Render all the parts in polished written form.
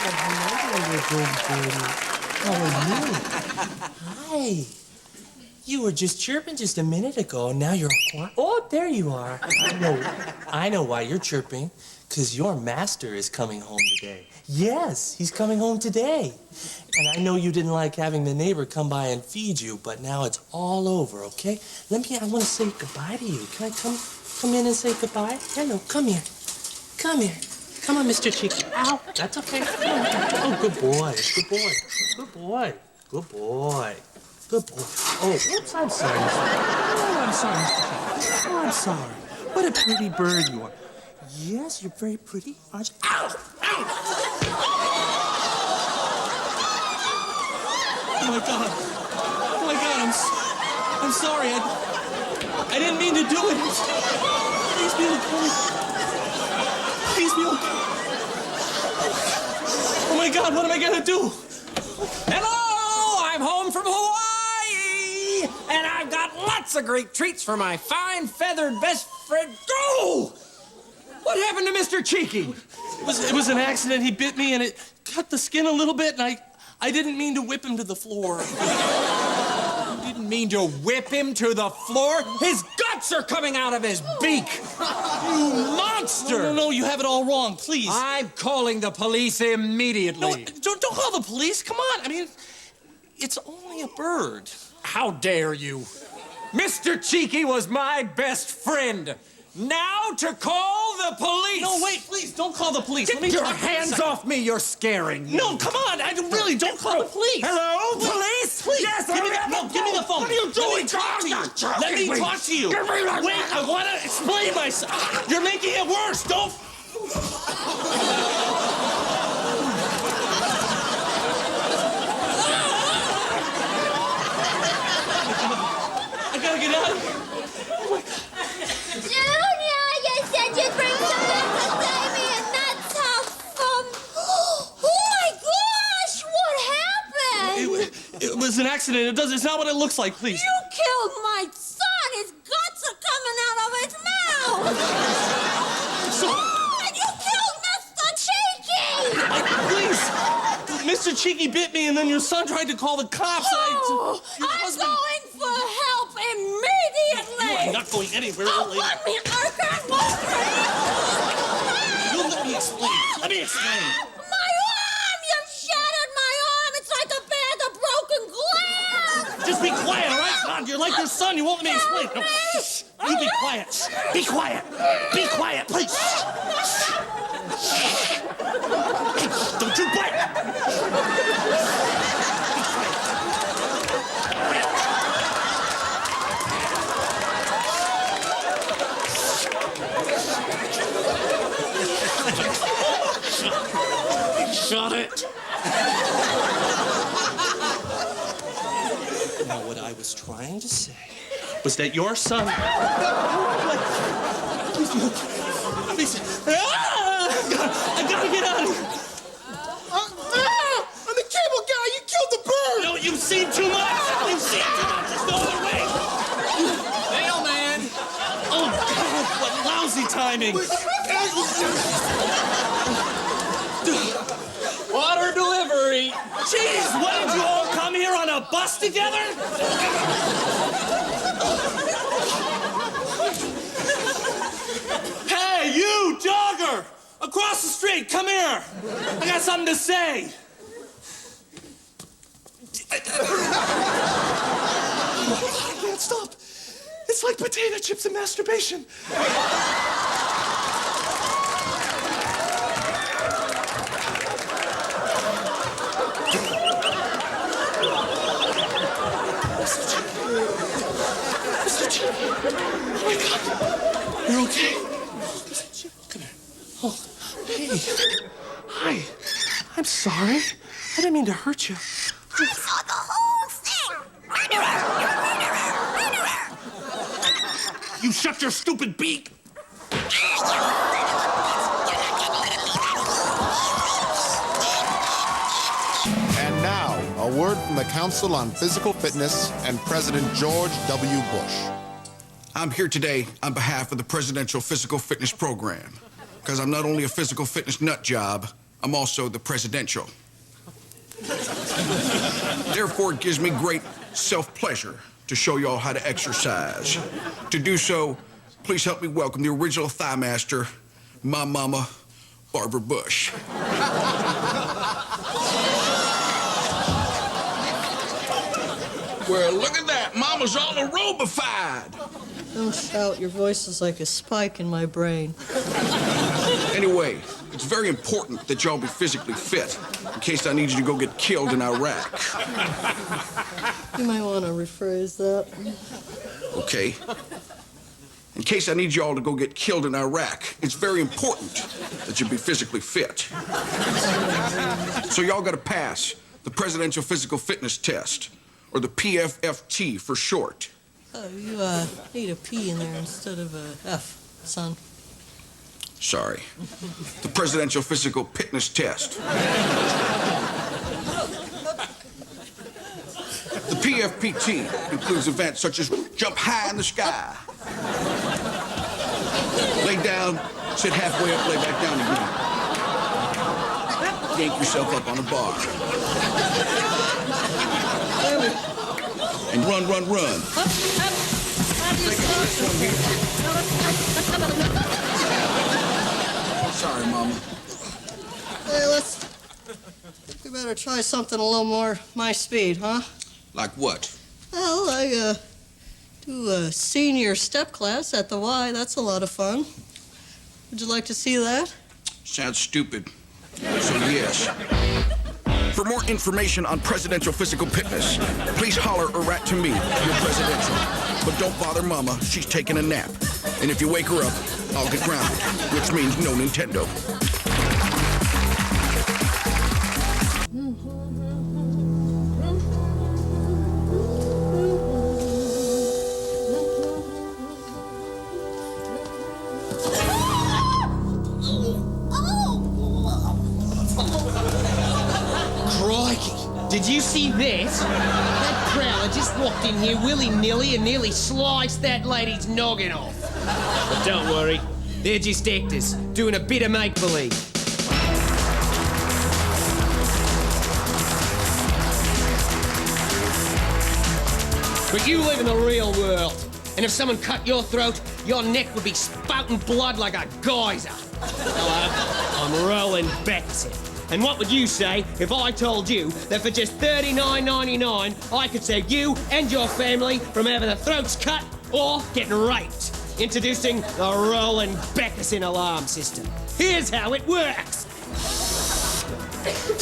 How are you? Hi. You were just chirping just a minute ago, and now you're quiet. Oh, there you are. I know why you're chirping, because your master is coming home today. Yes, he's coming home today. And I know you didn't like having the neighbor come by and feed you, but now it's all over, okay? I want to say goodbye to you. Can I come in and say goodbye? Hello, come here. Come here. Come on, Mr. Cheeky. Ow, that's okay. Oh, good boy. Good boy. Good boy. Good boy. Good boy. Oh, oops, I'm sorry. Oh, I'm sorry, Mr. Cheeky. Oh, I'm sorry. What a pretty bird you are. Yes, you're very pretty, aren't you? Ow! Ow! Oh, my God. Oh, my God, I'm sorry. I didn't mean to do it. Please be okay. Please be okay. Oh, my God, what am I going to do? Hello! I'm home from Hawaii! And I've got lots of great treats for my fine, feathered best friend. Go! What happened to Mr. Cheeky? It was an accident. He bit me, and it cut the skin a little bit, and I didn't mean to whip him to the floor. You didn't mean to whip him to the floor? His guts are coming out of his beak! You monster! No, you have it all wrong, please. I'm calling the police immediately. No, don't call the police. Come on. I mean, it's only a bird. How dare you? Mr. Cheeky was my best friend. Now to call the police! No, wait, please, don't call the police. Get your hands off me, you're scaring me. No, come on, really, don't call the police. Hello, police? Please, yes, give me the phone. What are you doing? Let me talk to you. Wait, I want to explain myself. You're making it worse, don't... I gotta get out of here. Oh, my God. Junior, you said you'd bring some entertainment, and that's how fun. Oh my gosh, what happened? It was an accident. It's not what it looks like, please. You killed my son. His guts are coming out of his mouth. And you killed Mr. Cheeky. Please, Mr. Cheeky bit me, and then your son tried to call the cops. Oh, I'm going for help immediately. You are not going anywhere, old lady. Let me. I can't walk. You let me explain. Let me explain. My arm! You shattered my arm! It's like a bag of broken glass! Just be quiet, all right? God, you're like your son. You won't let me explain. No, shh. You be quiet. Shh. Be quiet. Be quiet, please. Shh. Shh. Don't you bite. Shut it. Now, what I was trying to say was that your son... Please. I gotta get out of here. I'm the cable guy. You killed the bird. No, you've seen too much. You've seen too much. There's no other way. Mailman! Oh, God, what lousy timing. Water delivery! Jeez, what, did you all come here on a bus together? Hey, you, jogger! Across the street, come here! I got something to say. I can't stop. It's like potato chips and masturbation. Mr. Cheeky. Oh, my God. You're okay? Mr. Cheeky, come here. Oh, hey. Hi. I'm sorry. I didn't mean to hurt you. I saw the whole thing! You shut your stupid beak! And now, a word from the Council on Physical Fitness and President George W. Bush. I'm here today on behalf of the Presidential Physical Fitness Program, because I'm not only a physical fitness nut job, I'm also the presidential. Therefore, it gives me great self-pleasure to show y'all how to exercise. To do so, please help me welcome the original thigh master, my mama, Barbara Bush. Well, look at that. Mama's all aerobified. Don't shout. Your voice is like a spike in my brain. Anyway, it's very important that y'all be physically fit in case I need you to go get killed in Iraq. You might want to rephrase that. Okay? In case I need y'all to go get killed in Iraq, it's very important that you be physically fit. So y'all gotta pass the Presidential Physical Fitness Test, or the PFFT for short. Oh, you need a P in there instead of a F, son. Sorry. The Presidential Physical Fitness Test. The PFPT includes events such as jump high in the sky, lay down, sit halfway up, lay back down again, yank yourself up on a bar, and run, run, run. Sorry, Mama. Hey, I think we better try something a little more my speed, huh? Like what? Well, I do a senior step class at the Y. That's a lot of fun. Would you like to see that? Sounds stupid. So yes. For more information on presidential physical fitness, please holler or write to me, your presidential. But don't bother Mama, she's taking a nap. And if you wake her up, I'll get grounded, which means no Nintendo. Did you see that? That prowler just walked in here willy-nilly and nearly sliced that lady's noggin off. But don't worry, they're just actors, doing a bit of make-believe. But you live in the real world, and if someone cut your throat, your neck would be spouting blood like a geyser. Hello, I'm Roland Beckson. And what would you say if I told you that for just $39.99 I could save you and your family from having their throats cut or getting raped? Introducing the Roland Beckson alarm system. Here's how it works.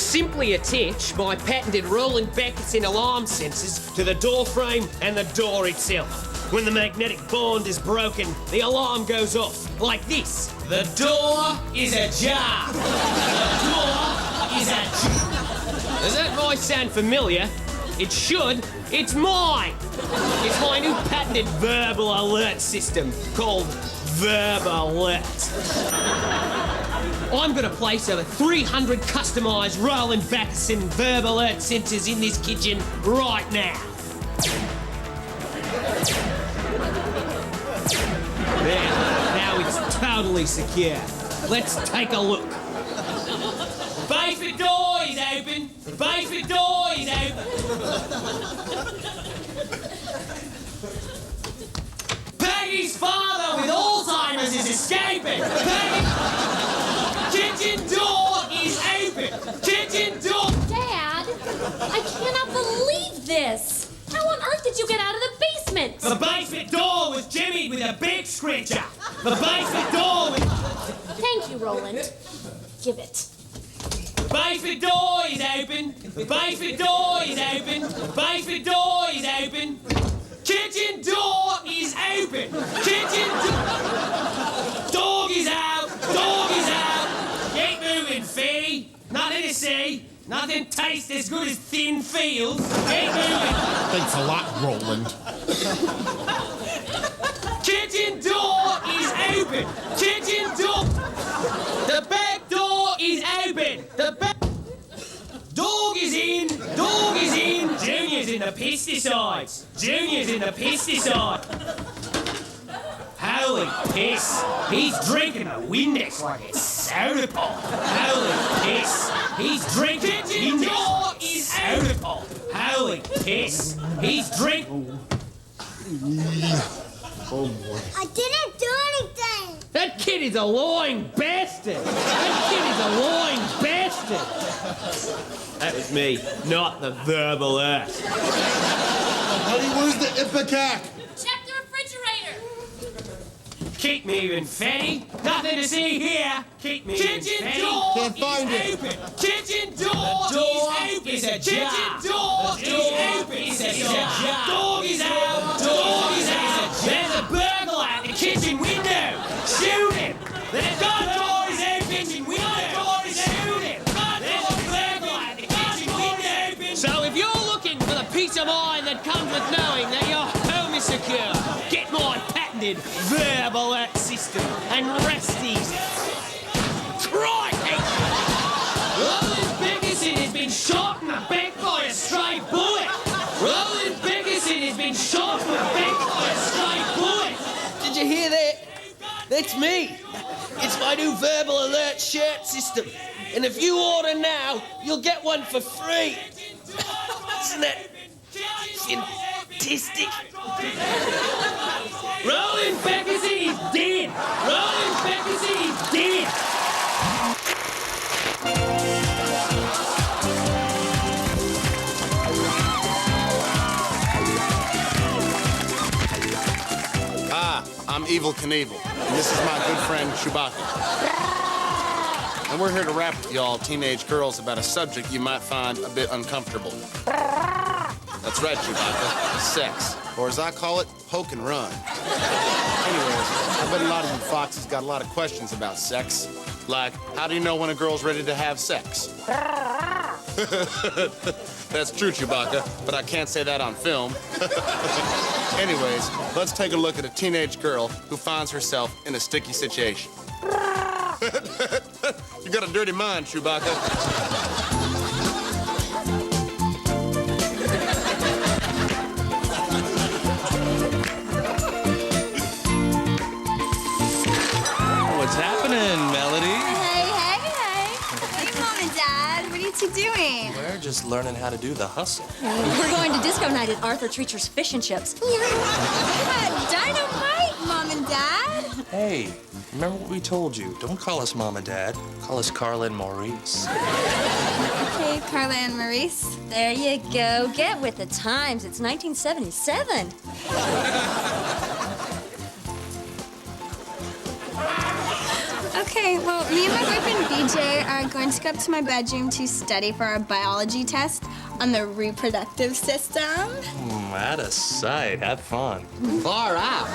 Simply attach my patented Roland Beckson alarm sensors to the door frame and the door itself. When the magnetic bond is broken, the alarm goes off like this. The door is ajar. The door is ajar. Does that voice sound familiar? It should. It's mine. It's my new patented verbal alert system called Verb Alert. I'm going to place over 300 customised Roland Beckson Verb Alert sensors in this kitchen right now. There, now it's totally secure. Let's take a look. The basement door is open. The basement door is open. Peggy's father with Alzheimer's is escaping. Peggy... Kitchen door is open. Kitchen door... Dad, I cannot believe this. How on earth did you get out of the basement? The basement door was jimmied with a big scratcher. The basement door was... Thank you, Roland. Give it. The basement door is open. The basement door is open. The basement door is open. Kitchen door is open. Kitchen door... Dog is out. Dog is out. Keep moving, Fanny. Nothing to see. Nothing tastes as good as thin fields. Keep moving. Thanks a lot, Roland. Kitchen door is open. Kitchen door. The back door is open. The back. Dog is in. Dog is in. Junior's in the pesticides. Junior's in the pesticide. Holy piss. He's drinking a Windex like it's soda pop. Holy piss. He's drinking. Kitchen door is out. Holy piss. He's drinking. I didn't do anything. That kid is a lying bastard. That kid is a lying bastard. That was me, not the verbal ass. Honey, where's the ipecac? Check the refrigerator. Keep moving, Fanny. Nothing to see here. Keep moving, Kitchen Fanny. door Can't find is it. open. Kitchen door The door is open. is ajar. Kitchen door The is door open. is ajar. Dog is out. Dog is out. There's a burglar at the kitchen window. Shoot him. The front door is open. Kitchen window. Shoot him. There's a burglar at the kitchen window. So if you're looking for the peace of mind that comes with knowing that your home is secure, get my patented verbal alert system and rest easy. Crikey! Roland Bickerson has been shot in the back by a stray bullet. Roland Bickerson has been shot in the back by a stray bullet. Did you hear that? That's me. It's my new verbal alert shirt system. And if you order now, you'll get one for free. Isn't that fantastic? Roland Bickerson is dead. Roland Bickerson is dead. I'm Evil Knievel, and this is my good friend Chewbacca. And we're here to rap with y'all teenage girls about a subject you might find a bit uncomfortable. That's right, Chewbacca. Sex. Or as I call it, poke and run. Anyways, I bet a lot of you foxes got a lot of questions about sex. Like, how do you know when a girl's ready to have sex? That's true, Chewbacca, but I can't say that on film. Anyways, let's take a look at a teenage girl who finds herself in a sticky situation. You got a dirty mind, Chewbacca. What's happening, Melody? Hey, hey, hey. Hey, Mom and Dad. What are you two doing? We're just learning how to do the hustle. We're going to disco night at Arthur Treacher's Fish and Chips. Dynamite, Mom and Dad. Hey, remember what we told you? Don't call us Mom and Dad. Call us Carla and Maurice. Hey, Carla and Maurice. There you go. Get with the times. It's 1977. Okay, well, me and my boyfriend BJ are going to go up to my bedroom to study for our biology test on the reproductive system. Out of sight. Have fun. Far out.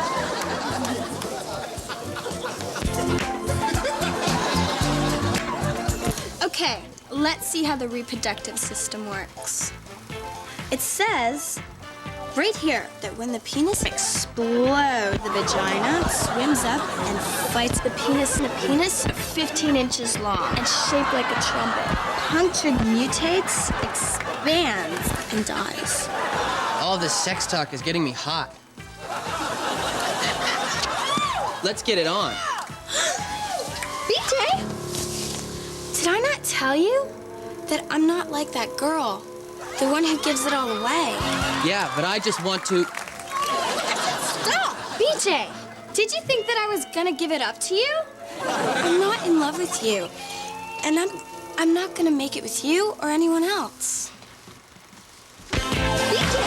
Okay, let's see how the reproductive system works. It says right here that when the penis explodes, the vagina swims up and fights the penis, and the penis 15 inches long and shaped like a trumpet. Punctured mutates, expands, and dies. All this sex talk is getting me hot. Let's get it on. BJ, did I not tell you that I'm not like that girl? The one who gives it all away. Yeah, but I just want to... Stop! BJ, did you think that I was gonna give it up to you? I'm not in love with you. And I'm not gonna make it with you or anyone else. BJ!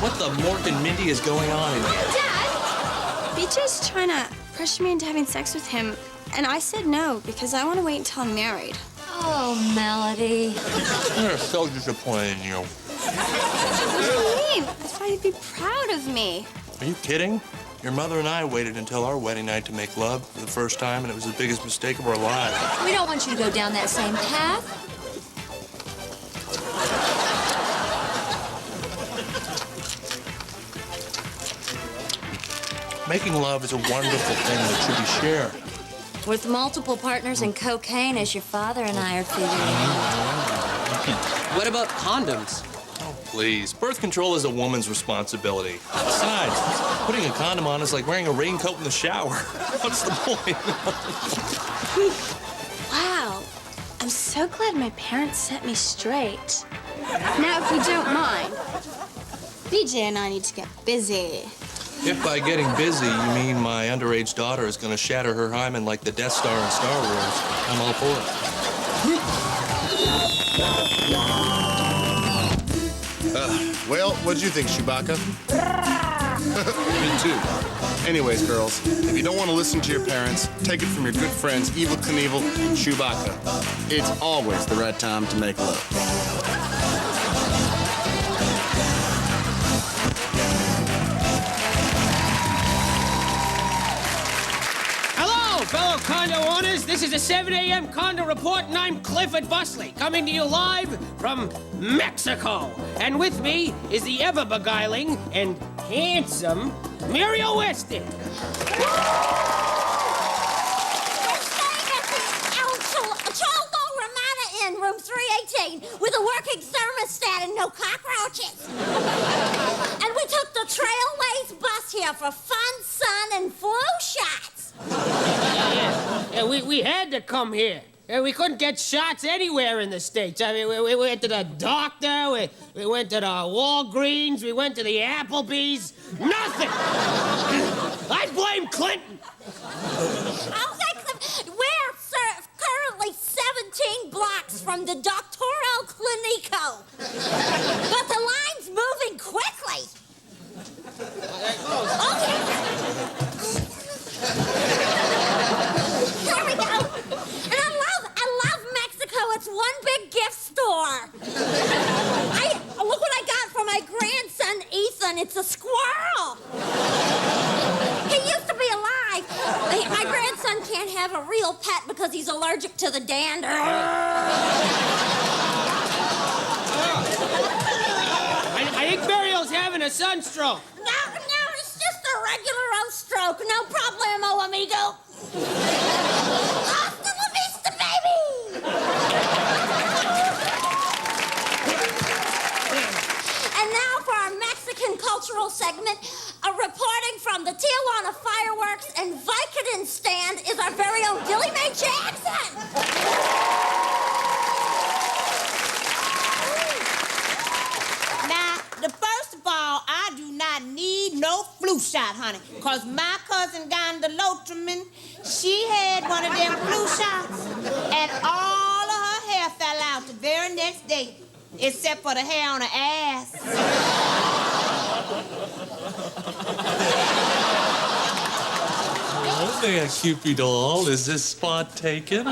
What the Mork and Mindy is going on in here? Dad! BJ's trying to pressure me into having sex with him, and I said no because I want to wait until I'm married. Oh, Melody. They're so disappointed in you. What do you mean? I thought you'd be proud of me. Are you kidding? Your mother and I waited until our wedding night to make love for the first time, and it was the biggest mistake of our lives. We don't want you to go down that same path. Making love is a wonderful thing that should be shared. With multiple partners and cocaine, as your father and I are figuring out. What about condoms? Oh, please. Birth control is a woman's responsibility. Besides, putting a condom on is like wearing a raincoat in the shower. What's the point? Wow. I'm so glad my parents set me straight. Now, if you don't mind, BJ and I need to get busy. If by getting busy you mean my underage daughter is going to shatter her hymen like the Death Star in Star Wars, I'm all for it. Well, what'd you think, Chewbacca? Me too. Anyways, girls, if you don't want to listen to your parents, take it from your good friends Evel Knievel and Chewbacca. It's always the right time to make love. Fellow condo owners, this is a 7 a.m. condo report, and I'm Clifford Busley, coming to you live from Mexico. And with me is the ever-beguiling and handsome Muriel Weston. We're staying at the El Choldo Romana Inn, room 318, with a working thermostat and no cockroaches. And we took the Trailways bus here for fun, sun, and flu shots. Yeah, we had to come here. We couldn't get shots anywhere in the States. I mean, we went to the doctor, we went to the Walgreens, we went to the Applebee's. Nothing! I blame Clinton. We're currently 17 blocks from the Doctoral Clinico. But the line's moving quickly. There we go. And I love Mexico. It's one big gift store. Look what I got for my grandson, Ethan. It's a squirrel. He used to be alive. My grandson can't have a real pet because he's allergic to the dander. I think Muriel's having a sunstroke. No, it's just a regular old stroke. No problemo, amigo. Hasta la vista, baby! And now for our Mexican cultural segment, reporting from the Tijuana Fireworks and Vicodin stand is our very own Dilly Mae Jackson. Now, first of all, I do not need no flu shot, honey, because my cousin Gondolotraman, she had one of them flu shots, and all of her hair fell out the very next day, except for the hair on her ass. Oh, there, Cupid doll. Is this spot taken?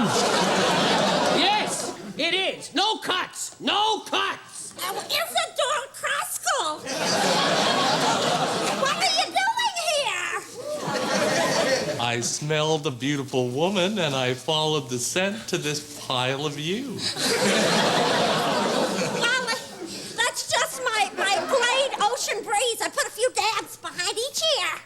Yes, it is. No cuts. No cuts. Isadora Kraskell! What are you doing here? I smelled a beautiful woman, and I followed the scent to this pile of you. Well, that's just my Glade Ocean Breeze. I put a few dabs behind each ear.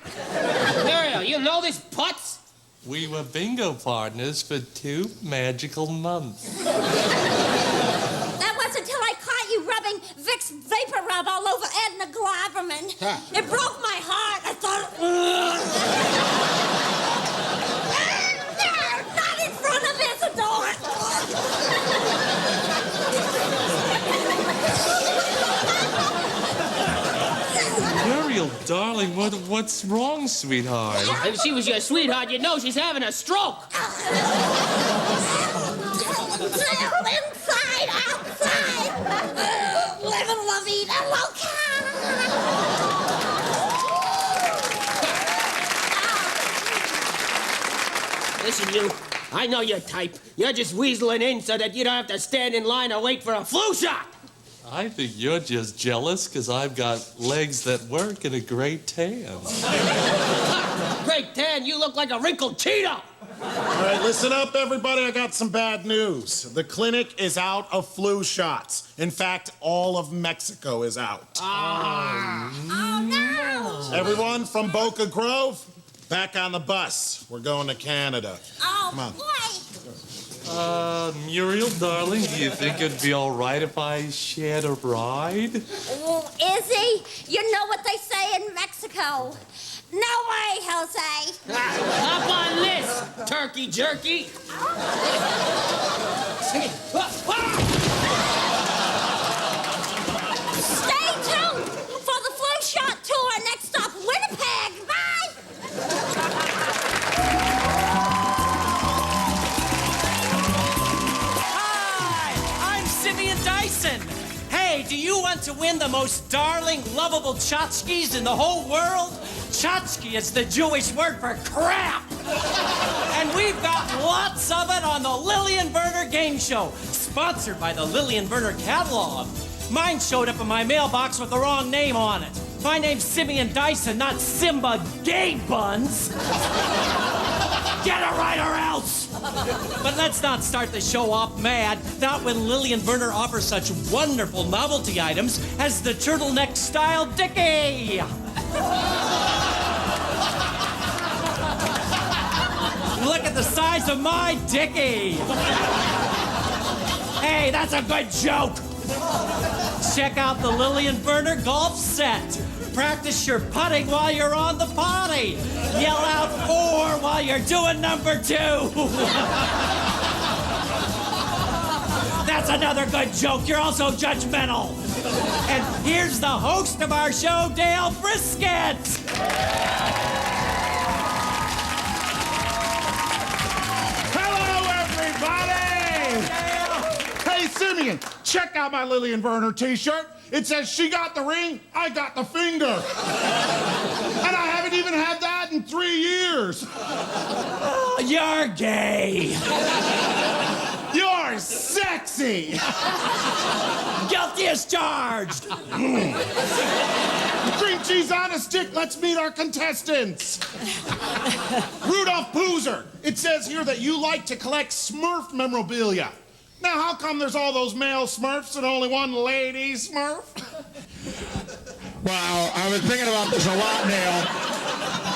Muriel, you know this putz? We were bingo partners for 2 magical months. That was until I caught you rubbing Vicks Vapor Rub all over Edna Glaberman. Huh. It broke my heart. I thought, not in front of Isadora. Muriel, darling, what's wrong, sweetheart? If she was your sweetheart, you'd know she's having a stroke. Inside, outside. Living la vida loca. Listen, you, I know your type. You're just weaseling in so that you don't have to stand in line or wait for a flu shot. I think you're just jealous because I've got legs that work and a great tan. Great tan, you look like a wrinkled Cheeto. All right, listen up, everybody. I got some bad news. The clinic is out of flu shots. In fact, all of Mexico is out. Oh, no. Everyone from Boca Grove, back on the bus. We're going to Canada. Oh, Come on. boy. Muriel, darling, do you think it'd be all right if I shared a ride? Oh, Izzy, you know what they say in Mexico. No way, Jose. Hop on this, turkey jerky. Dyson! Hey, do you want to win the most darling, lovable tchotchkes in the whole world? Tchotchke is the Jewish word for crap! And we've got lots of it on the Lillian Werner Game Show, sponsored by the Lillian Werner catalog. Mine showed up in my mailbox with the wrong name on it. My name's Simeon Dyson, not Simba Gay Buns. Get it right or else! But let's not start the show off mad, not when Lillian Werner offers such wonderful novelty items as the turtleneck-style Dickie! Look at the size of my Dickie! Hey, that's a good joke! Check out the Lillian Werner golf set. Practice your putting while you're on the potty. Yell out 4 while you're doing number 2. That's another good joke. You're also judgmental. And here's the host of our show, Dale Brisket. Hello, everybody! Hey, Simeon, check out my Lillian Werner t-shirt. It says, she got the ring, I got the finger. And I haven't even had that in 3 years. Oh, you're gay. You're sexy. Guilty as charged. Cream cheese on a stick. Let's meet our contestants. Rudolph Boozer. It says here that you like to collect Smurf memorabilia. Now, how come there's all those male Smurfs and only one lady Smurf? Well, I was thinking about this a lot, Dale.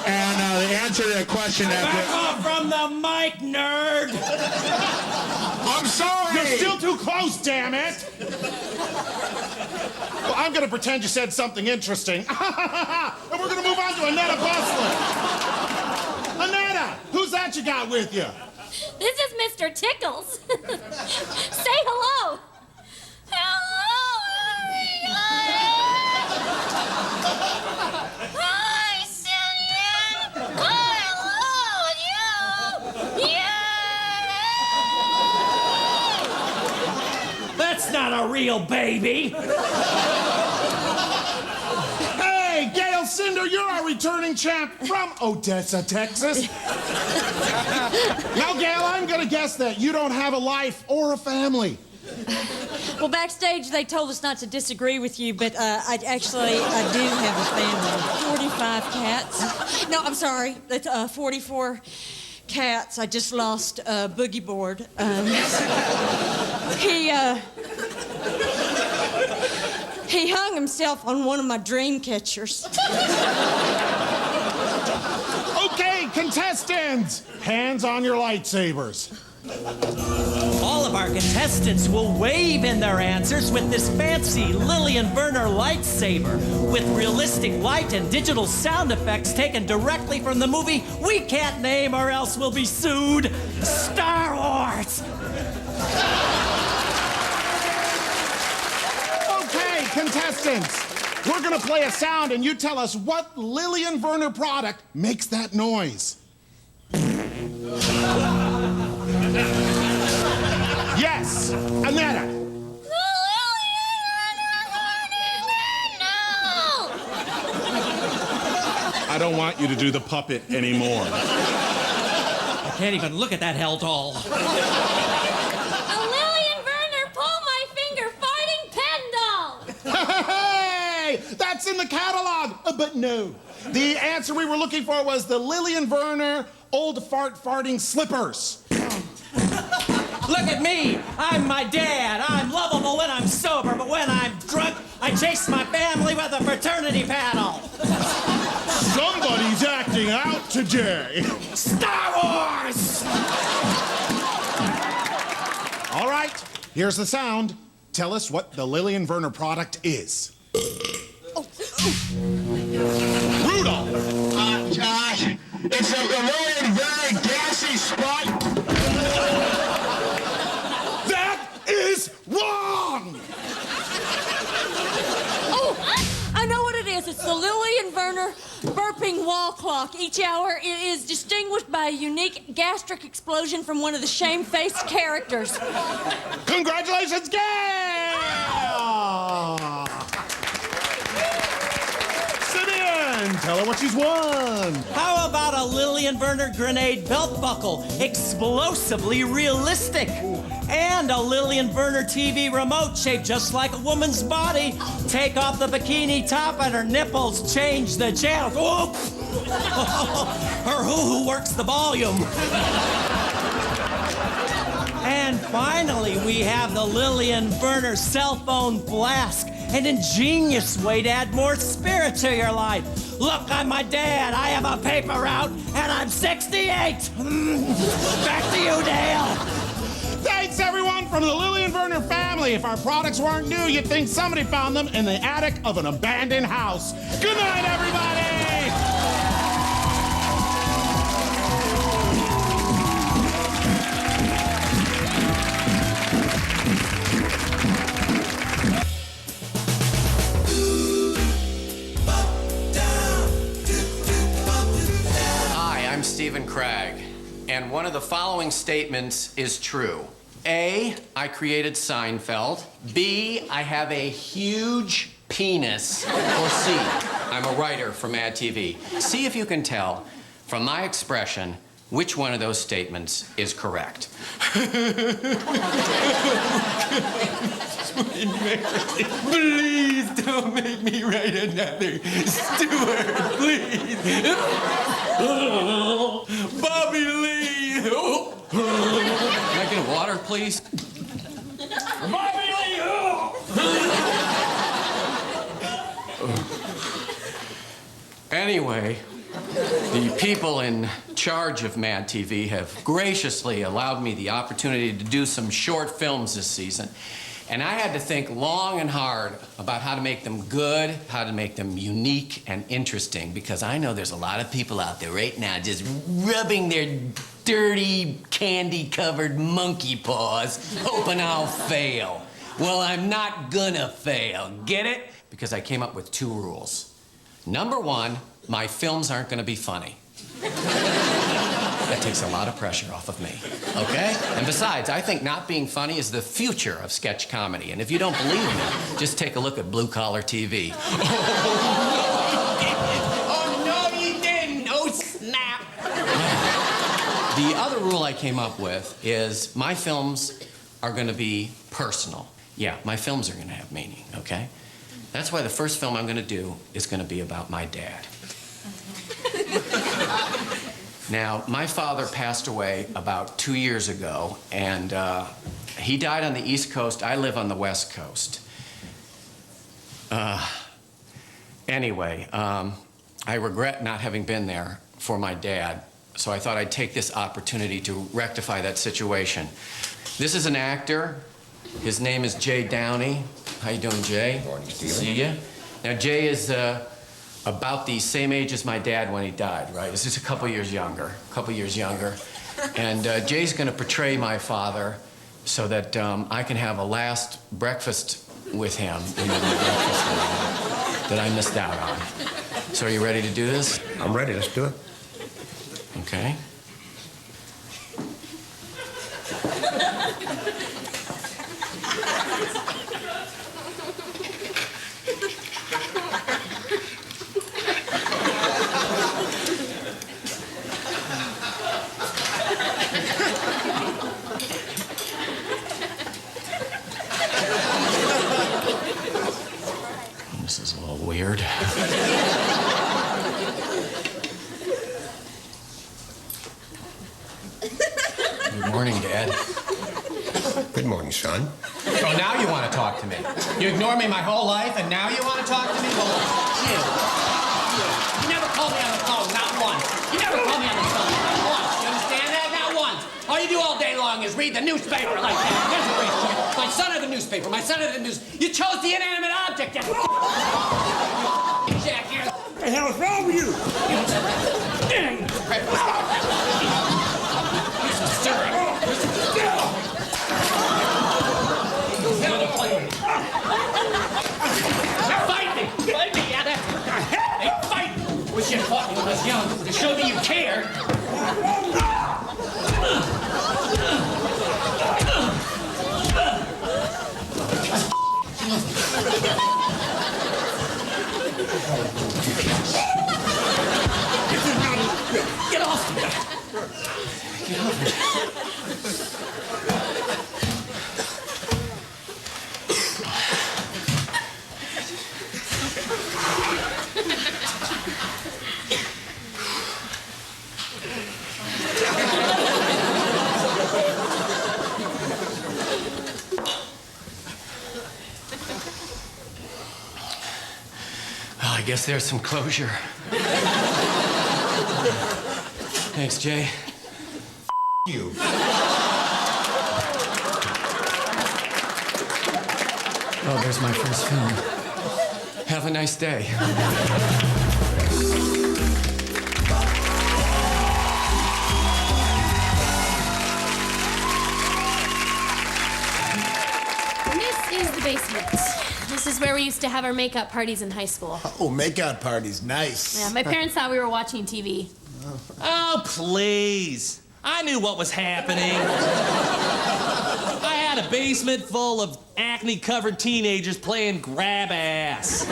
And the answer to the question Back off from the mic, nerd. I'm sorry. You're still too close, damn it. Well, I'm going to pretend you said something interesting. And we're going to move on to Annetta Bustler. Annetta, who's that you got with you? This is Mr. Tickles. Say hello. Hello, everybody. Hi, Cillian. Hello, you. Yeah. That's not a real baby. Hey, Gail Cinder, you're our returning champ from Odessa, Texas. Now, Gail, I'm going to guess that you don't have a life or a family. Well, backstage, they told us not to disagree with you, but I do have a family. 45 cats. No, I'm sorry. That's 44 cats. I just lost Boogie Board. He hung himself on one of my dream catchers. Okay, contestants, hands on your lightsabers. All of our contestants will wave in their answers with this fancy Lillian Werner lightsaber with realistic light and digital sound effects taken directly from the movie we can't name or else we'll be sued, Star Wars. Okay, contestants, we're gonna play a sound and you tell us what Lillian Werner product makes that noise. Yes, Annetta. I don't want you to do the puppet anymore. I can't even look at that hell doll. A Lillian Werner pull my finger farting pen doll. Hey, that's in the catalog. But no, the answer we were looking for was the Lillian Werner old farting slippers. Look at me. I'm my dad. I'm lovable when I'm sober, but when I'm drunk, I chase my family with a fraternity paddle. Somebody's acting out today. Star Wars! All right, here's the sound. Tell us what the Lillian Werner product is. Rudolph. Josh, it's a Lillian Werner gassy spot. That is wrong! Oh, I know what it is. It's the Lillian Werner burping wall clock. Each hour it is distinguished by a unique gastric explosion from one of the shamefaced characters. Congratulations, Gail! and tell her what she's won. How about a Lillian Werner grenade belt buckle? Explosively realistic. And a Lillian Werner TV remote shaped just like a woman's body. Take off the bikini top and her nipples change the channel. Oops! Her hoo-hoo works the volume. And finally, we have the Lillian Werner cell phone flask, an ingenious way to add more spirit to your life. Look, I'm my dad. I have a paper route, and I'm 68. Back to you, Dale. Thanks, everyone, from the Lillian Werner family. If our products weren't new, you'd think somebody found them in the attic of an abandoned house. Good night, everybody! I'm Stephen Cragg, and one of the following statements is true. A, I created Seinfeld. B, I have a huge penis. Or C, I'm a writer for Mad TV. See if you can tell from my expression which one of those statements is correct. Please don't make me write another Stewart, please. Bobby Lee. Can I get water, please? Bobby Lee. Anyway, the people in charge of Mad TV have graciously allowed me the opportunity to do some short films this season. And I had to think long and hard about how to make them good, how to make them unique and interesting, because I know there's a lot of people out there right now just rubbing their dirty, candy-covered monkey paws, hoping I'll fail. Well, I'm not gonna fail. Get it? Because I came up with 2 rules. Number 1, my films aren't gonna be funny. That takes a lot of pressure off of me, okay? And besides, I think not being funny is the future of sketch comedy. And if you don't believe me, just take a look at Blue Collar TV. Oh, no, you didn't. Oh, snap. The other rule I came up with is my films are gonna be personal. Yeah, my films are gonna have meaning, okay? That's why the first film I'm gonna do is gonna be about my dad. Now, my father passed away about 2 years ago, and he died on the East Coast. I live on the West Coast. Anyway, I regret not having been there for my dad, so I thought I'd take this opportunity to rectify that situation. This is an actor. His name is Jay Downey. How you doing, Jay? Morning, Stephen. See ya. Now, Jay is about the same age as my dad when he died, right? He's just a couple years younger. And Jay's gonna portray my father so that I can have a last breakfast with him, that I missed out on. So are you ready to do this? I'm ready, let's do it. Okay. This is a little weird. Good morning, Dad. Good morning, son. So now you want to talk to me. You ignored me my whole life, and now you want to talk to me? Well, you never called me on the phone, not once. You never called me on the phone, not once. You understand that? Not once. All you do all day long is read the newspaper like that. Here's a great point. My son of the newspaper, my son of the news. You chose the inanimate object. Jack, here. What the hell is wrong with you? Fight me! Fight me! Yeah, that's what the hell! Hey, fight! Wish you'd fought me when I was young to show that you cared. guess there's some closure. Thanks, Jay. You. Oh, there's my first film. Have a nice day. This is the basement. This is where we used to have our makeup parties in high school. Oh, makeout parties, nice. Yeah, my parents thought we were watching TV. Oh, please. I knew what was happening. I had a basement full of acne-covered teenagers playing grab ass.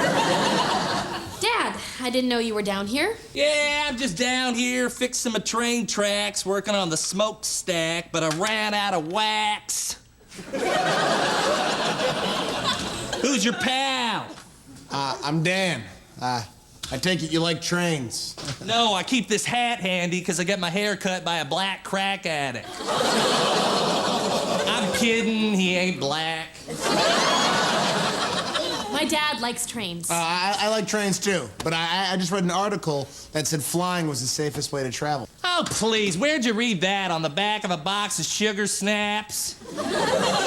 Dad, I didn't know you were down here. Yeah, I'm just down here fixing my train tracks, working on the smokestack, but I ran out of wax. Who's your pal? I'm Dan. I take it you like trains. No, I keep this hat handy because I get my hair cut by a black crack addict. I'm kidding, he ain't black. My dad likes trains. I like trains too, but I just read an article that said flying was the safest way to travel. Oh, please, where'd you read that? On the back of a box of sugar snaps?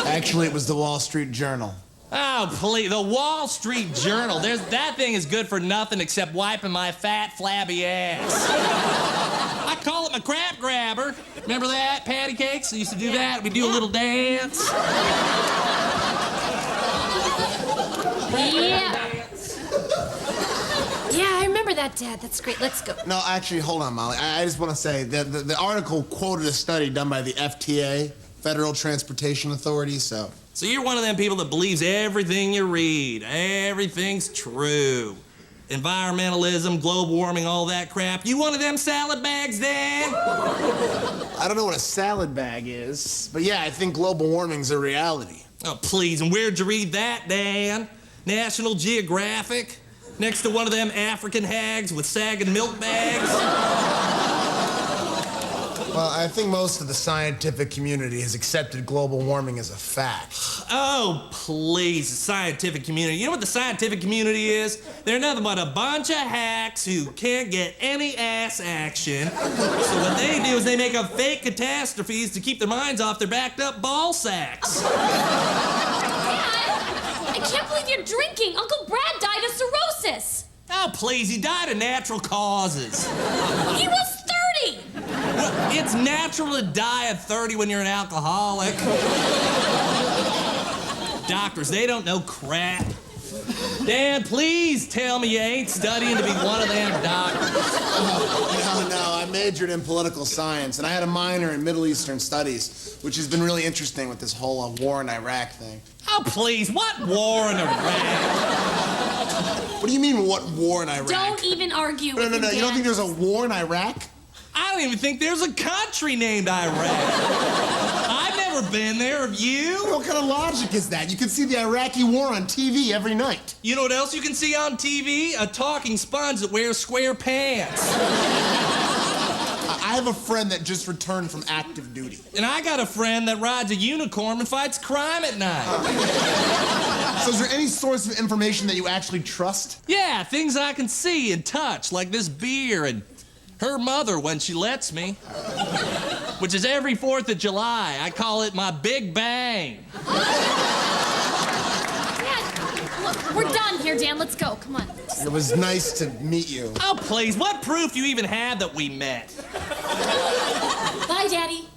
Actually, it was the Wall Street Journal. Oh, please, the Wall Street Journal. That thing is good for nothing except wiping my fat, flabby ass. I call it my crap grabber. Remember that? Patty cakes? I used to do that. We'd do a little dance. Yeah, I remember that, Dad. That's great. Let's go. No, actually, hold on, Molly. I just want to say that the article quoted a study done by the FTA, Federal Transportation Authority, so you're one of them people that believes everything you read. Everything's true. Environmentalism, global warming, all that crap. You one of them salad bags, Dan? I don't know what a salad bag is, but yeah, I think global warming's a reality. Oh, please, and where'd you read that, Dan? National Geographic? Next to one of them African hags with sagging milk bags? Well, I think most of the scientific community has accepted global warming as a fact. Oh, please, the scientific community. You know what the scientific community is? They're nothing but a bunch of hacks who can't get any ass action. So what they do is they make up fake catastrophes to keep their minds off their backed up ball sacks. I can't believe you're drinking. Uncle Brad died of cirrhosis. Oh, please, he died of natural causes. He was 30. Well, it's natural to die at 30 when you're an alcoholic. Doctors, they don't know crap. Dan, please tell me you ain't studying to be one of them doctors. No, I majored in political science, and I had a minor in Middle Eastern studies, which has been really interesting with this whole war in Iraq thing. Oh, please, what war in Iraq? What do you mean, what war in Iraq? Don't even argue with him, No, you don't Dan. think there's a war in Iraq? I don't even think there's a country named Iraq. I've never been there, have you? What kind of logic is that? You can see the Iraqi war on TV every night. You know what else you can see on TV? A talking sponge that wears square pants. I have a friend that just returned from active duty. And I got a friend that rides a unicorn and fights crime at night. So is there any source of information that you actually trust? Yeah, things I can see and touch, like this beer and her mother when she lets me. Which is every 4th of July. I call it my Big Bang. Dad, look, we're done here, Dan. Let's go. Come on. It was nice to meet you. Oh, please, what proof you even have that we met? Bye, Daddy.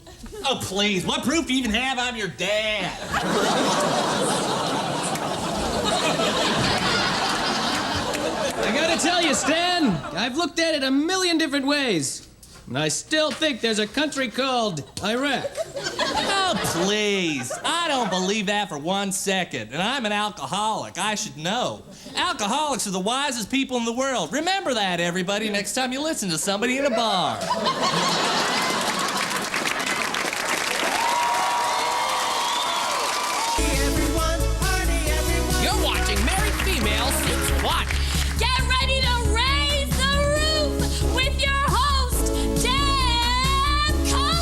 Oh, please, what proof do you even have I'm your dad? I gotta tell you, Stan, I've looked at it a million different ways. And I still think there's a country called Iraq. Oh, please. I don't believe that for 1 second. And I'm an alcoholic. I should know. Alcoholics are the wisest people in the world. Remember that, everybody, next time you listen to somebody in a bar. You're watching Married Female Seats 1. Get ready to raise the roof with your host, Dan Cullen.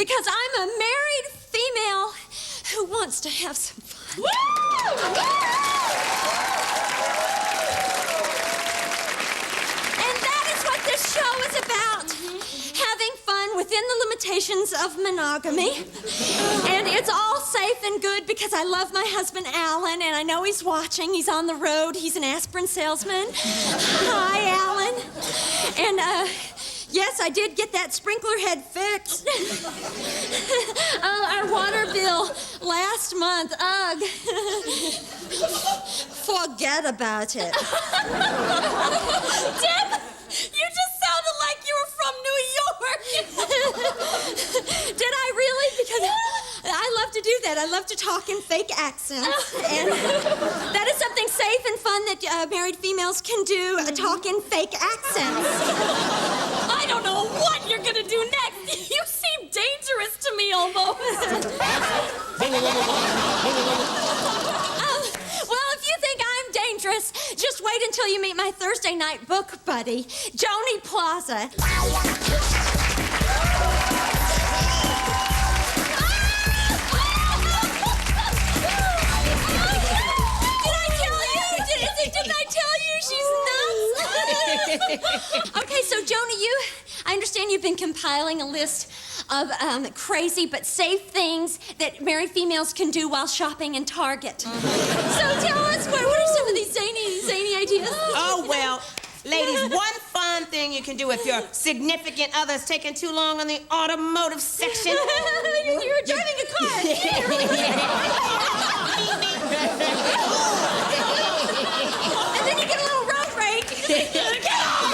Because I'm a married female who wants to have some fun. And that is what this show is about. Having fun within the limitations of monogamy. And it's all safe and good because I love my husband, Alan, and I know he's watching. He's on the road. He's an aspirin salesman. Hi, Alan. And, yes, I did get that sprinkler head fixed. Our water bill last month, ugh. Forget about it. Deb, you just sounded like you were from New York. Did I really? Because I love to do that. I love to talk in fake accents. And that is something safe and fun that married females can do, talk in fake accents. I don't know what you're gonna do next. You seem dangerous to me almost. Well, if you think I'm dangerous, just wait until you meet my Thursday night book buddy, Joni Plaza. Didn't I tell you? She's nuts. Okay, so Joni, I understand you've been compiling a list of crazy but safe things that married females can do while shopping in Target. So tell us, what are some of these zany ideas? Oh, well, ladies, one fun thing you can do if your significant other's taking too long on the automotive section. You're driving a car. And then you get a little road rage. Get off!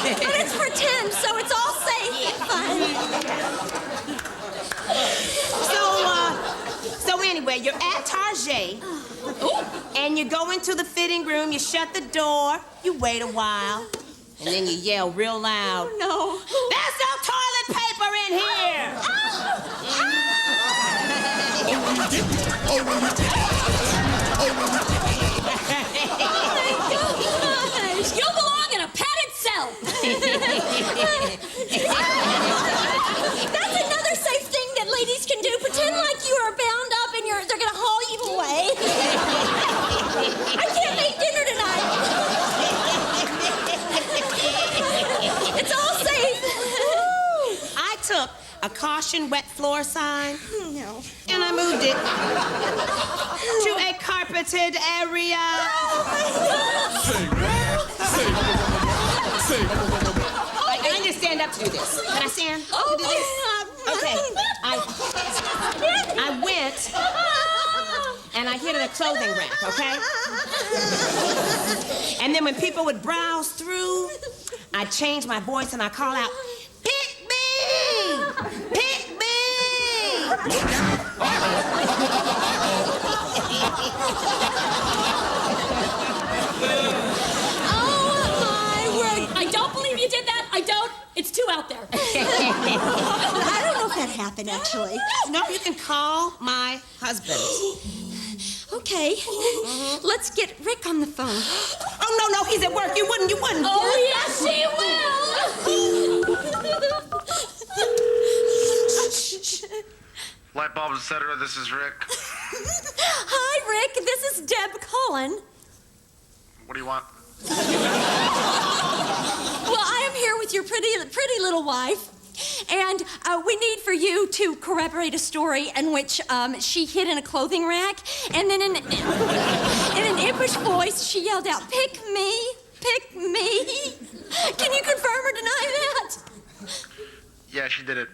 But it's pretend, so it's all safe and fun. So anyway, you're at Target, and you go into the fitting room, you shut the door, you wait a while, and then you yell real loud. Oh, no. There's no toilet paper in here! You belong in a padded cell. That's another safe thing that ladies can do. Pretend like you are bound up and they're gonna haul you away. I can't make dinner tonight. It's all safe. I took a caution wet floor sign, No. and I moved it to a carpeted area. I need to stand up to do this. Can I stand up to do this? Okay. I went and I hid in a clothing rack, okay? And then when people would browse through, I change my voice and I call out, "Pick me! Pick me!" I don't believe you did that. I don't. It's too out there. I don't know if that happened, actually. No, you can call my husband. Okay. Let's get Rick on the phone. Oh, no, he's at work. You wouldn't. Oh, yes, he will. Light bulbs, etc. This is Rick. Hi, Rick. This is Deb Cullen. What do you want? Well, I am here with your pretty little wife. And we need for you to corroborate a story in which she hid in a clothing rack, and then in an impish voice, she yelled out, "Pick me! Pick me!" Can you confirm or deny that? Yeah, she did it.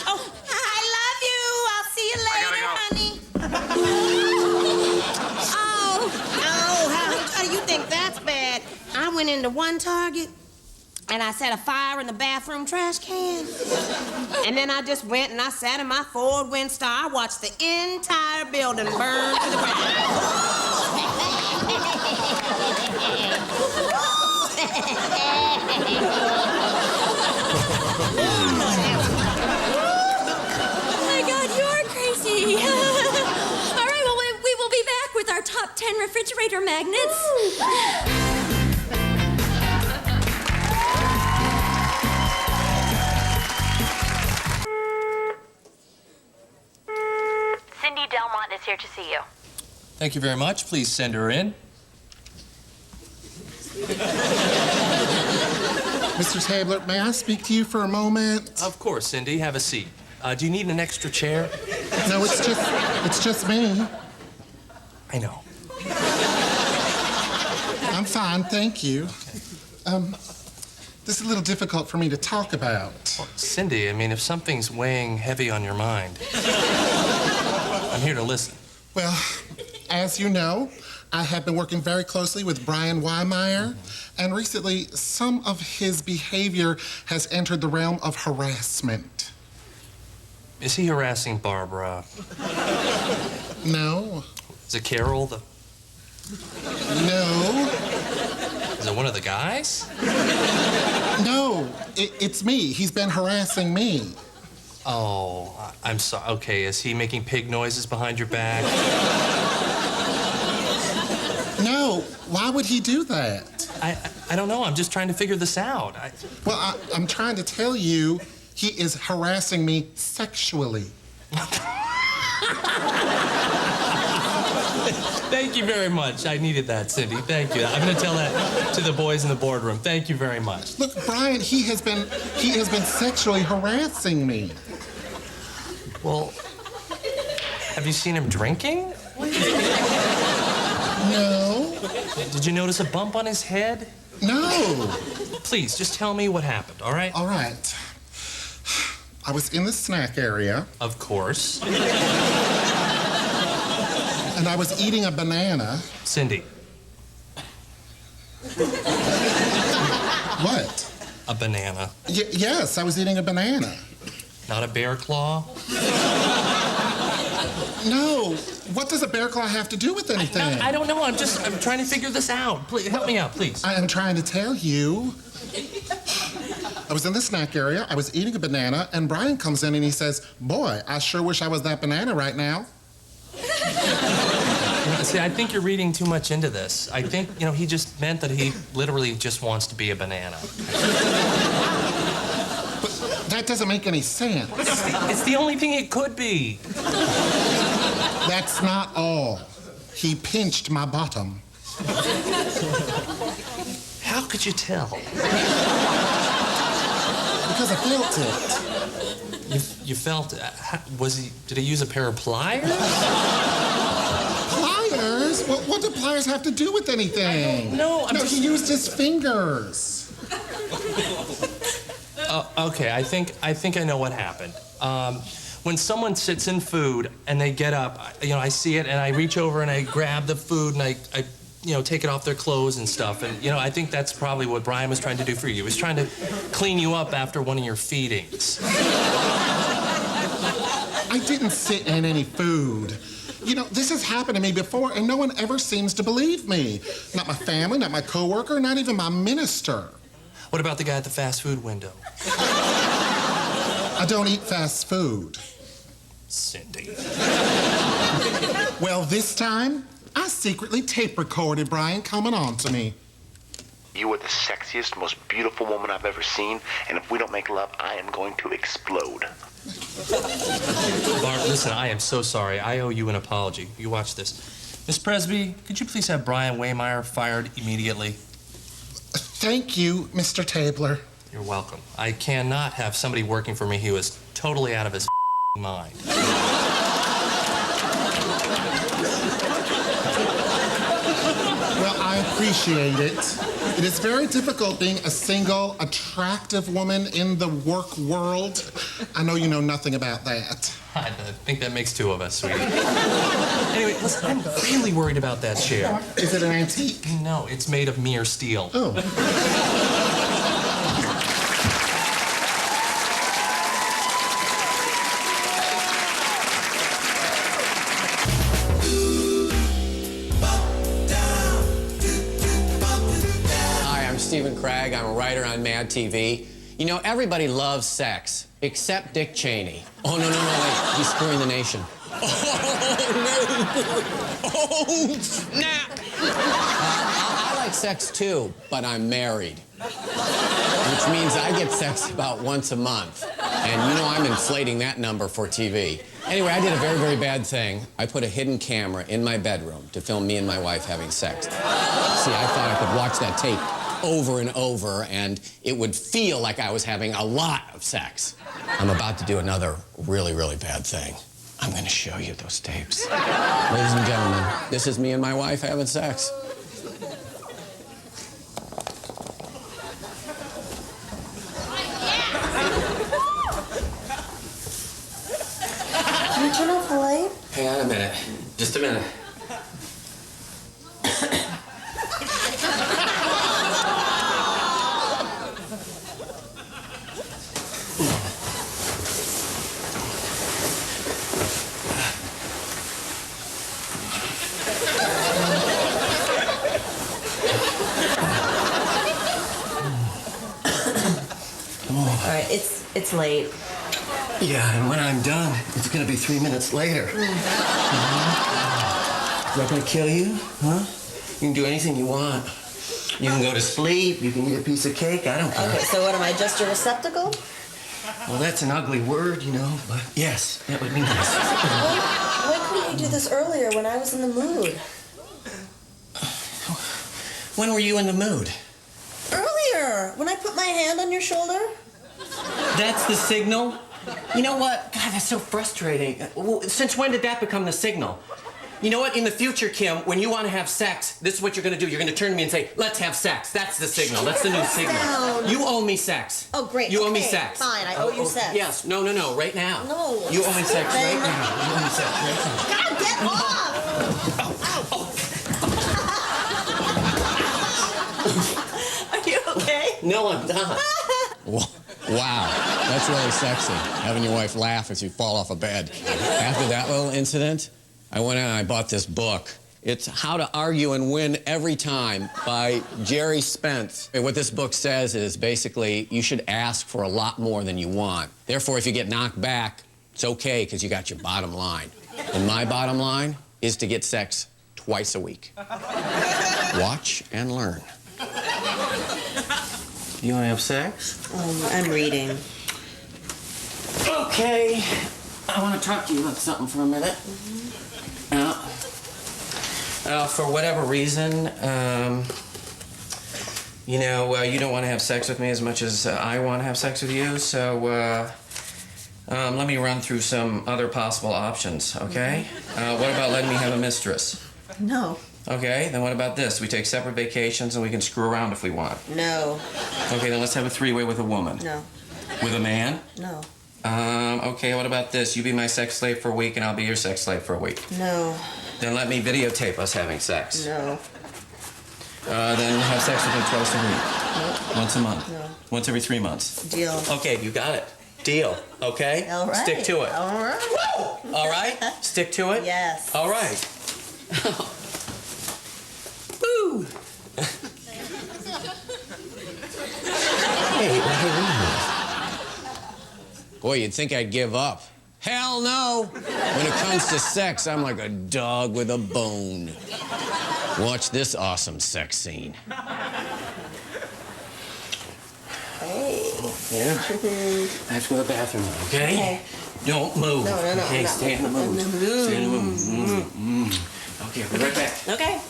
Oh, I love you. I'll see you later, honey. How do you think that's bad? I went into one Target, and I set a fire in the bathroom trash can. And then I just went and I sat in my Ford Windstar. I watched the entire building burn to the ground. Oh my God, you're crazy. All right, well, we will be back with our top 10 refrigerator magnets. Cindy Delmont is here to see you. Thank you very much. Please send her in. Mr. Tabler, may I speak to you for a moment? Of course, Cindy. Have a seat. Do you need an extra chair? No, it's just me. I know. I'm fine, thank you. This is a little difficult for me to talk about. Well, Cindy, I mean, if something's weighing heavy on your mind, I'm here to listen. Well, as you know, I have been working very closely with Brian Weimeyer, and recently some of his behavior has entered the realm of harassment. Is he harassing Barbara? No. Is it Carol? No. Is it one of the guys? No, it's me. He's been harassing me. Oh, I'm sorry. Okay, is he making pig noises behind your back? No, why would he do that? I don't know. I'm just trying to figure this out. Well, I'm trying to tell you, he is harassing me sexually. Thank you very much. I needed that, Cindy. Thank you. I'm going to tell that to the boys in the boardroom. Thank you very much. Look, Brian, he has been sexually harassing me. Well, have you seen him drinking? No. Did you notice a bump on his head? No. Please, just tell me what happened, all right? All right. I was in the snack area. Of course. And I was eating a banana. Cindy. What? A banana. Yes, I was eating a banana. Not a bear claw? No. What does a bear claw have to do with anything? I don't know. I'm trying to figure this out. Please, help me out, please. I am trying to tell you. I was in the snack area, I was eating a banana, and Brian comes in and he says, "Boy, I sure wish I was that banana right now." See, I think you're reading too much into this. I think, he just meant that he literally just wants to be a banana. But that doesn't make any sense. It's the only thing it could be. That's not all. He pinched my bottom. How could you tell? Because I felt it. You felt it? Did he use a pair of pliers? Pliers? What do pliers have to do with anything? No, he used his fingers. Okay, I think I know what happened. When someone sits in food and they get up, I see it and I reach over and I grab the food and I take it off their clothes and stuff. And, I think that's probably what Brian was trying to do for you. He was trying to clean you up after one of your feedings. I didn't sit in any food. This has happened to me before, and no one ever seems to believe me. Not my family, not my coworker, not even my minister. What about the guy at the fast food window? I don't eat fast food. Cindy. Well, this time, I secretly tape recorded Brian coming on to me. You are the sexiest, most beautiful woman I've ever seen, and if we don't make love, I am going to explode. Barb, listen, I am so sorry. I owe you an apology. You watch this. Miss Presby, could you please have Brian Weimeyer fired immediately? Thank you, Mr. Tabler. You're welcome. I cannot have somebody working for me who is totally out of his mind. Well, I appreciate it. It is very difficult being a single, attractive woman in the work world. I know you know nothing about that. I think that makes two of us, sweetie. Anyway, listen, I'm really worried about that chair. Is it an antique? No, it's made of mere steel. Oh. Stephen Craig. I'm a writer on Mad TV. Everybody loves sex, except Dick Cheney. Oh, no, wait. He's screwing the nation. Oh, snap! I like sex too, but I'm married. Which means I get sex about once a month. And you know I'm inflating that number for TV. Anyway, I did a very, very bad thing. I put a hidden camera in my bedroom to film me and my wife having sex. See, I thought I could watch that tape over and over, and it would feel like I was having a lot of sex. I'm about to do another really, really bad thing. I'm going to show you those tapes. Ladies and gentlemen, this is me and my wife having sex. Can you turn off the light? Hang on a minute. Just a minute. All right, it's late. Yeah, and when I'm done, it's gonna be 3 minutes later. Is that gonna kill you? Huh? You can do anything you want. You can go to sleep, you can eat a piece of cake, I don't care. Okay, so what am I, just a receptacle? Well, that's an ugly word, you know, but yes, that would be nice. Why couldn't you do this earlier when I was in the mood? When were you in the mood? Earlier, when I put my hand on your shoulder? That's the signal? You know what? God, that's so frustrating. Well, since when did that become the signal? You know what? In the future, Kim, when you want to have sex, this is what you're going to do. You're going to turn to me and say, let's have sex. That's the signal. That's the new signal. Down. You owe me sex. Oh, great. You owe me Okay, sex. fine, I owe you sex. Yes. No, right now. No. You owe me sex Then- right now. You owe me sex right now. God, get off! Are you okay? No, I'm not. Wow, that's really sexy, having your wife laugh as you fall off a bed. After that little incident, I went out and I bought this book. It's How to Argue and Win Every Time by Jerry Spence. And what this book says is basically you should ask for a lot more than you want. Therefore, if you get knocked back, it's okay because you got your bottom line. And my bottom line is to get sex twice a week. Watch and learn. You want to have sex? I'm reading. Okay. I want to talk to you about something for a minute. For whatever reason, you don't want to have sex with me as much as I want to have sex with you, so let me run through some other possible options, okay? What about letting me have a mistress? No. Okay, then what about this? We take separate vacations and we can screw around if we want. No. Okay, then let's have a three-way with a woman. No. With a man? No. Okay, what about this? You be my sex slave for a week and I'll be your sex slave for a week. No. Then let me videotape us having sex. No. Then have sex with me twice a week. No. Once a month. No. Once every 3 months. Deal. Okay, you got it. Deal. Okay? All right. Stick to it. All right. All right? Stick to it? Yes. All right. Woo! Hey, boy, you'd think I'd give up. Hell no! When it comes to sex, I'm like a dog with a bone. Watch this awesome sex scene. Hey. Yeah? I have to go to the bathroom now, okay? Okay. Don't move. No. Okay, stay in the mood. Stay in the mood. Okay, I'll be right back. Okay.